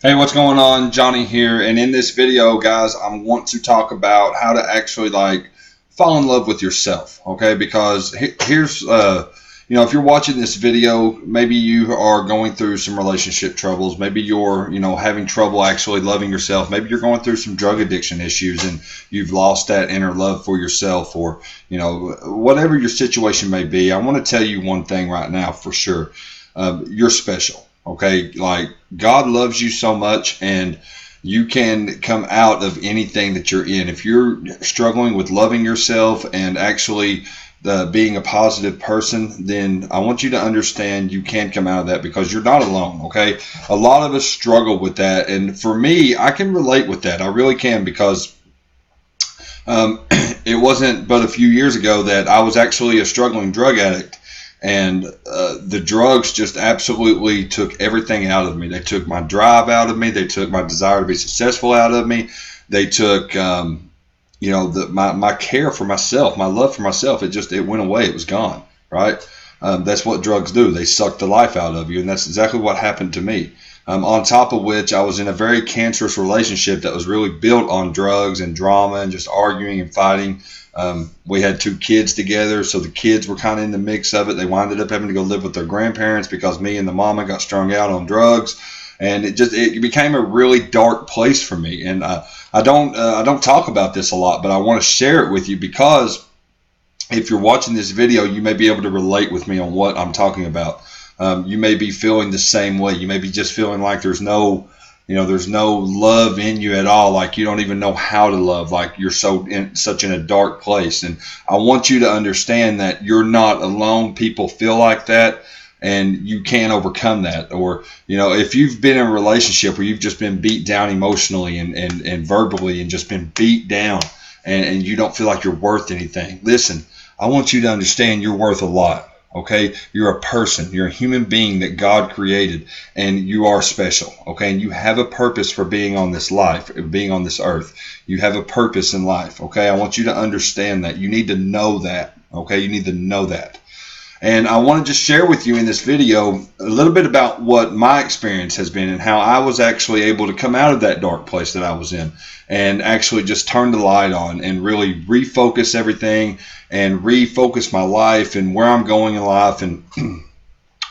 Hey, what's going on? Johnny here, and in this video, guys, I want to talk about how to actually fall in love with yourself, okay? Because here's if you're watching this video, maybe you are going through some relationship troubles, maybe you're having trouble actually loving yourself, maybe you're going through some drug addiction issues and you've lost that inner love for yourself, or whatever your situation may be. I want to tell you one thing right now for sure. You're special. Okay, like God loves you so much, and you can come out of anything that you're in. If you're struggling with loving yourself and actually being a positive person, then I want you to understand you can come out of that, because you're not alone. Okay, a lot of us struggle with that, and for me, I can relate with that. I really can, because it wasn't but a few years ago that I was actually a struggling drug addict. And the drugs just absolutely took everything out of me. They took my drive out of me. They took my desire to be successful out of me. They took, my care for myself, my love for myself. It went away. It was gone, right? That's what drugs do. They suck the life out of you, and that's exactly what happened to me. On top of which, I was in a very cancerous relationship that was really built on drugs and drama and just arguing and fighting. We had 2 kids together, so the kids were kind of in the mix of it. They winded up having to go live with their grandparents because me and the mama got strung out on drugs, and it became a really dark place for me. And I don't talk about this a lot, but I want to share it with you, because if you're watching this video, you may be able to relate with me on what I'm talking about. You may be feeling the same way. You may be just feeling like there's no love in you at all. Like you don't even know how to love. Like you're such in a dark place. And I want you to understand that you're not alone. People feel like that, and you can overcome that. Or, if you've been in a relationship where you've just been beat down emotionally and verbally, and just been beat down, and you don't feel like you're worth anything. Listen, I want you to understand you're worth a lot. Okay, you're a person, you're a human being that God created, and you are special. Okay, and you have a purpose for being on this life, being on this earth. You have a purpose in life. Okay, I want you to understand that. You need to know that. Okay, you need to know that. And I want to just share with you in this video a little bit about what my experience has been and how I was actually able to come out of that dark place that I was in, and actually just turn the light on and really refocus everything and refocus my life and where I'm going in life and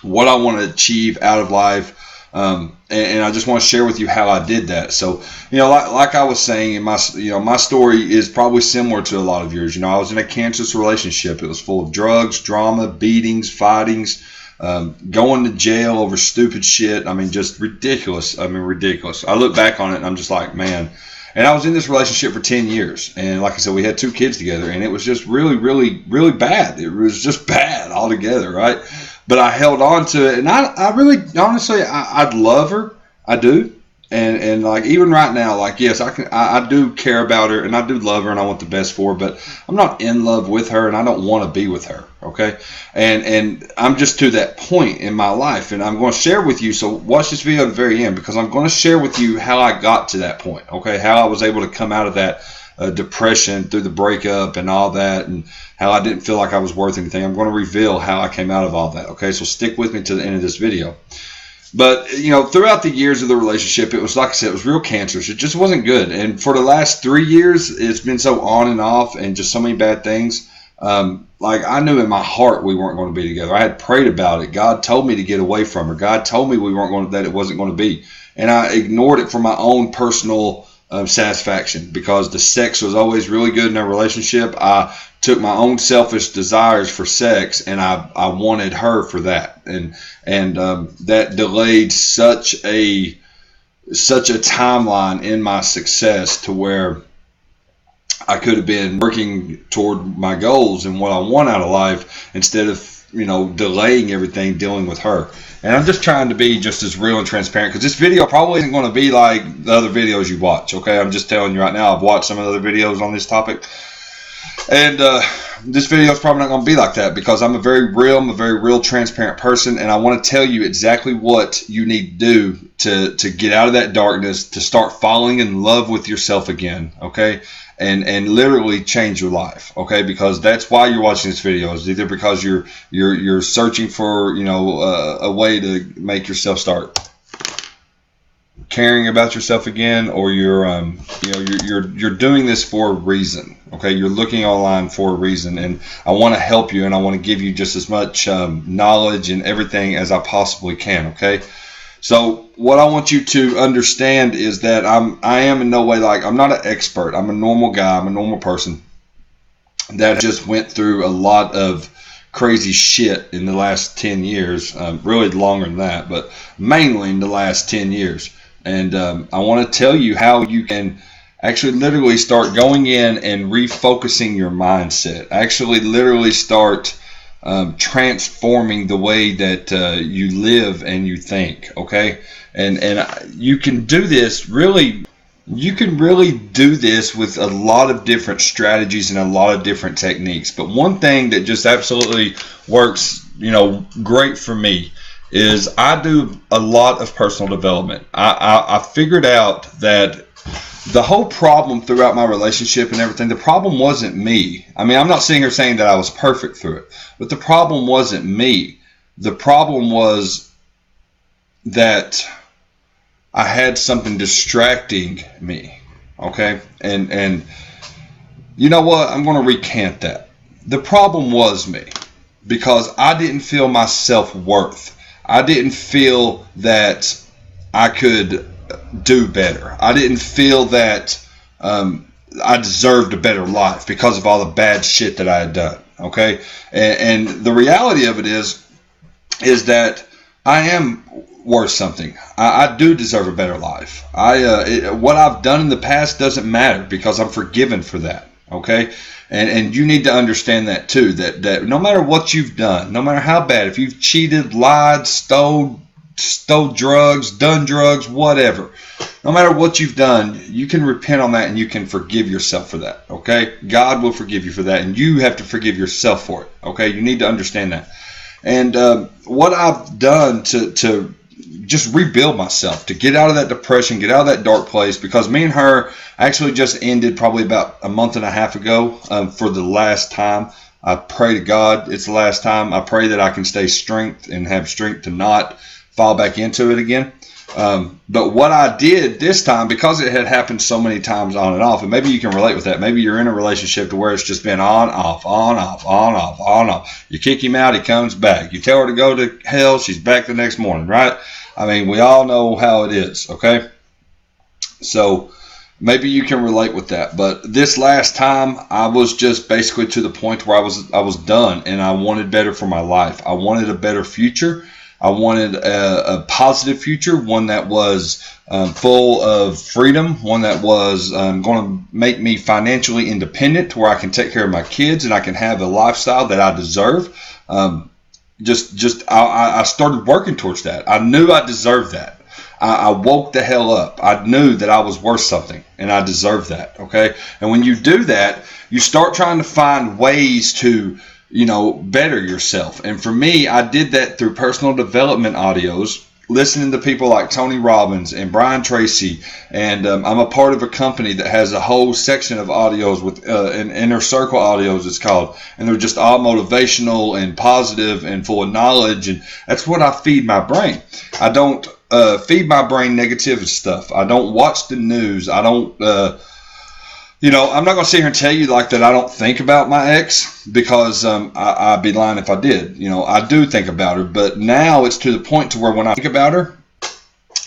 what I want to achieve out of life. And I just want to share with you how I did that. So, like I was saying, in my story is probably similar to a lot of yours. I was in a cancerous relationship. It was full of drugs, drama, beatings, fightings, going to jail over stupid shit. I mean, just ridiculous. Ridiculous. I look back on it and I'm just like, man. And I was in this relationship for 10 years. And like I said, we had 2 kids together, and it was just really, really, really bad. It was just bad altogether, right? But I held on to it, and I really, honestly, I'd love her. I do. And like, even right now, like, yes, I do care about her, and I do love her, and I want the best for her, but I'm not in love with her, and I don't want to be with her. Okay. And I'm just to that point in my life, and I'm going to share with you. So watch this video at the very end, because I'm going to share with you how I got to that point. Okay. How I was able to come out of that depression through the breakup and all that, and how I didn't feel like I was worth anything. I'm going to reveal how I came out of all that. Okay. So stick with me to the end of this video. But, throughout the years of the relationship, it was, like I said, it was real cancerous. It just wasn't good. And for the last 3 years, it's been so on and off, and just so many bad things. Like, I knew in my heart we weren't going to be together. I had prayed about it. God told me to get away from her. God told me that it wasn't going to be. And I ignored it for my own personal satisfaction, because the sex was always really good in our relationship. I took my own selfish desires for sex, and I wanted her for that, and that delayed such a timeline in my success, to where I could have been working toward my goals and what I want out of life, instead of delaying everything dealing with her. And I'm just trying to be just as real and transparent, because this video probably isn't going to be like the other videos you watch. Okay, I'm just telling you right now, I've watched some of the other videos on this topic, and this video is probably not going to be like that, because I'm a very real, transparent person, and I want to tell you exactly what you need to do to get out of that darkness, to start falling in love with yourself again. Okay. And literally change your life, okay? Because that's why you're watching this video. Is either because you're searching for a way to make yourself start caring about yourself again, or you're doing this for a reason. Okay, you're looking online for a reason, and I want to help you, and I want to give you just as much knowledge and everything as I possibly can. Okay, so what I want you to understand is that I am in no way I'm not an expert. I'm a normal guy. I'm a normal person that just went through a lot of crazy shit in the last 10 years, really longer than that, but mainly in the last 10 years. And I want to tell you how you can actually literally start going in and refocusing your mindset. Actually literally start transforming the way that you live and you think, okay? And you can do this really. You can really do this with a lot of different strategies and a lot of different techniques. But one thing that just absolutely works, great for me is I do a lot of personal development. I figured out that the whole problem throughout my relationship and everything, the problem wasn't me. I mean, I'm not sitting here saying that I was perfect through it, but the problem wasn't me. The problem was that I had something distracting me, okay? And you know what? I'm going to recant that. The problem was me, because I didn't feel my self-worth. I didn't feel that I could do better. I didn't feel that I deserved a better life because of all the bad shit that I had done, okay? And the reality of it is that I am worth something. I do deserve a better life. What I've done in the past doesn't matter, because I'm forgiven for that, okay? And you need to understand that too, that no matter what you've done, no matter how bad, if you've cheated, lied, stole drugs, done drugs, whatever, no matter what you've done, you can repent on that and you can forgive yourself for that, okay? God will forgive you for that, and you have to forgive yourself for it, okay? You need to understand that. And what I've done to just rebuild myself, to get out of that depression, get out of that dark place, because me and her actually just ended probably about a month and a half ago for the last time. I pray to God it's the last time. I pray that I can stay strength and have strength to not fall back into it again. But what I did this time, because it had happened so many times on and off, and maybe you can relate with that. Maybe you're in a relationship to where it's just been on, off, on, off, on, off, on, off. You kick him out, he comes back. You tell her to go to hell, she's back the next morning, right? I mean, we all know how it is, okay? So maybe you can relate with that. But this last time, I was just basically to the point where I was done, and I wanted better for my life. I wanted a better future. I wanted a positive future, one that was full of freedom, one that was going to make me financially independent, to where I can take care of my kids and I can have a lifestyle that I deserve. I started working towards that. I knew I deserved that. I woke the hell up. I knew that I was worth something, and I deserved that, okay? And when you do that, you start trying to find ways to better yourself. And for me, I did that through personal development audios, listening to people like Tony Robbins and Brian Tracy. And I'm a part of a company that has a whole section of audios with an Inner Circle audios, it's called. And they're just all motivational and positive and full of knowledge. And that's what I feed my brain. I don't feed my brain negative stuff. I don't watch the news. I don't... I'm not going to sit here and tell you that I don't think about my ex, because I'd be lying if I did. I do think about her, but now it's to the point to where when I think about her,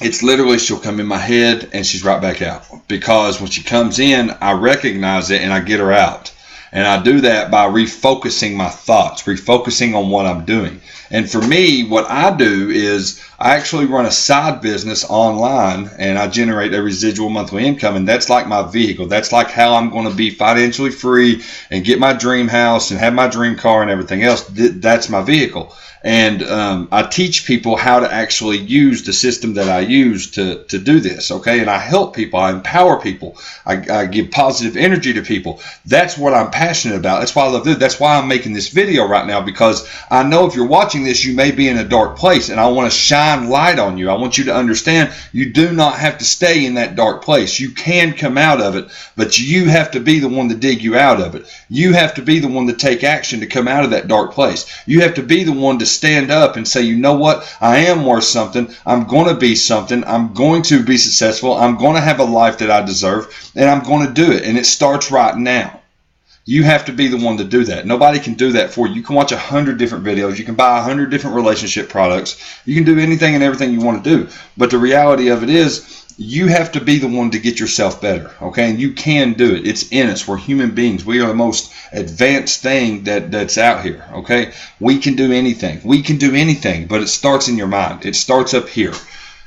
it's literally she'll come in my head and she's right back out. Because when she comes in, I recognize it and I get her out. And I do that by refocusing my thoughts, refocusing on what I'm doing. And for me, what I do is I actually run a side business online, and I generate a residual monthly income. And that's like my vehicle. That's like how I'm going to be financially free and get my dream house and have my dream car and everything else. That's my vehicle. And I teach people how to actually use the system that I use to do this, okay? And I help people. I empower people. I give positive energy to people. That's what I'm passionate about. That's why I love this. That's why I'm making this video right now, because I know if you're watching this, you may be in a dark place, and I want to shine shine light on you. I want you to understand you do not have to stay in that dark place. You can come out of it, but you have to be the one to dig you out of it. You have to be the one to take action to come out of that dark place. You have to be the one to stand up and say, you know what? I am worth something. I'm going to be something. I'm going to be successful. I'm going to have a life that I deserve, and I'm going to do it. And it starts right now. You have to be the one to do that. Nobody can do that for you. You can watch 100 different videos. You can buy 100 different relationship products. You can do anything and everything you want to do. But the reality of it is, you have to be the one to get yourself better, okay? And you can do it. It's in us. We're human beings. We are the most advanced thing that's out here, okay? We can do anything. We can do anything, but it starts in your mind. It starts up here.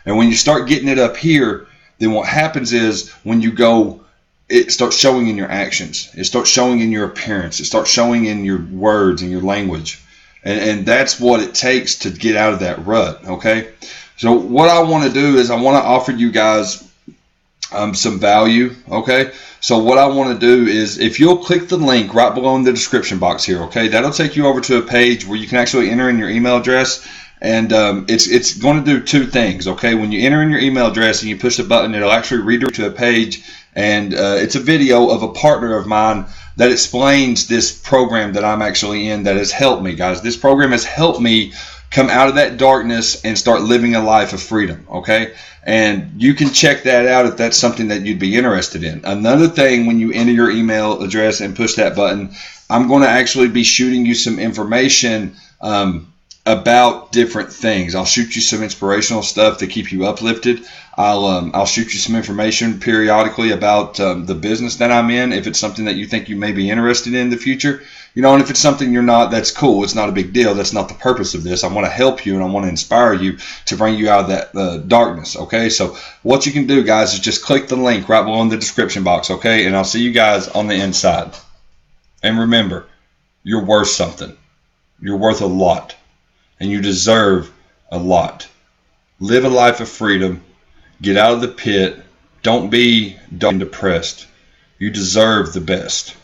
And when you start getting it up here, then what happens is when you go, it starts showing in your actions. It starts showing in your appearance. It starts showing in your words and your language. And that's what it takes to get out of that rut, okay? So what I want to do is I want to offer you guys some value, okay? So what I want to do is, if you'll click the link right below in the description box here, okay, that'll take you over to a page where you can actually enter in your email address. And it's going to do two things, okay? When you enter in your email address and you push the button, it'll actually redirect to a page, and it's a video of a partner of mine that explains this program that I'm actually in that has helped me, guys. This program has helped me come out of that darkness and start living a life of freedom, okay? And you can check that out if that's something that you'd be interested in. Another thing, when you enter your email address and push that button, I'm going to actually be shooting you some information about different things. I'll shoot you some inspirational stuff to keep you uplifted. I'll shoot you some information periodically about the business that I'm in, if it's something that you think you may be interested in the future. You know, and if it's something you're not, that's cool. It's not a big deal. That's not the purpose of this. I want to help you and I want to inspire you to bring you out of that darkness, okay? So what you can do, guys, is just click the link right below in the description box, okay? And I'll see you guys on the inside. And remember, you're worth something. You're worth a lot. And you deserve a lot. Live a life of freedom. Get out of the pit. Don't be depressed. You deserve the best.